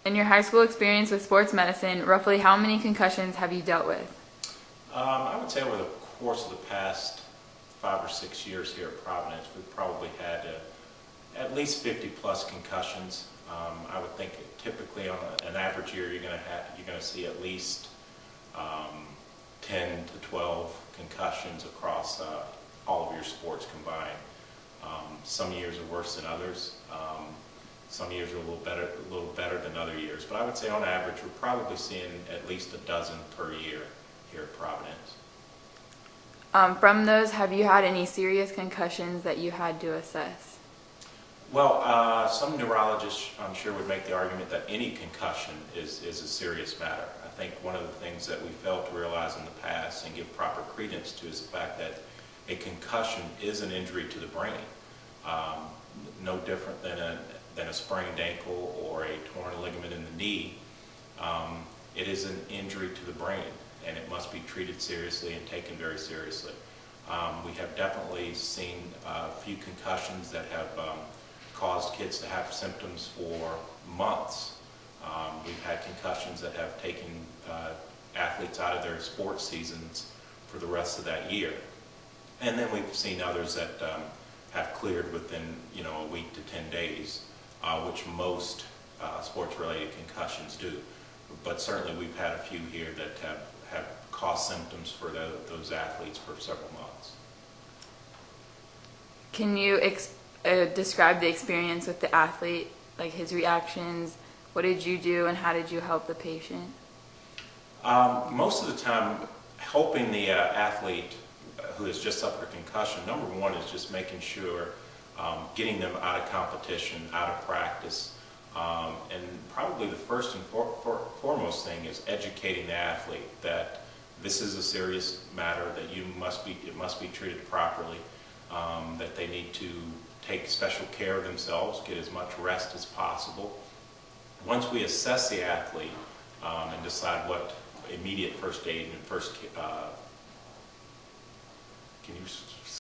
In your high school experience with sports medicine, roughly how many concussions have you dealt with? I would say over the course of the past 5 or 6 years here at Providence, we've probably had at least 50 plus concussions. I would think typically on an average year you're going to see at least 10 to 12 concussions across all of your sports combined. Some years are worse than others. Some years are a little better than other years, but I would say on average we're probably seeing at least a dozen per year here at Providence. From those, have you had any serious concussions that you had to assess? Well, some neurologists, I'm sure, would make the argument that any concussion is a serious matter. I think one of the things that we failed to realize in the past and give proper credence to is the fact that a concussion is an injury to the brain, no different than a sprained ankle or a torn ligament in the knee. It is an injury to the brain, and it must be treated seriously and taken very seriously. We have definitely seen a few concussions that have caused kids to have symptoms for months. We've had concussions that have taken athletes out of their sports seasons for the rest of that year. And then we've seen others that have cleared within a week to 10 days, which most sports-related concussions do. But certainly we've had a few here that have caused symptoms for those athletes for several months. Can you describe the experience with the athlete, like his reactions? What did you do and how did you help the patient? Most of the time, helping the athlete who has just suffered a concussion, number one is just making sure getting them out of competition, out of practice. And probably the first and foremost thing is educating the athlete that this is a serious matter, that it must be treated properly, that they need to take special care of themselves, get as much rest as possible. Once we assess the athlete and decide what immediate first aid and can you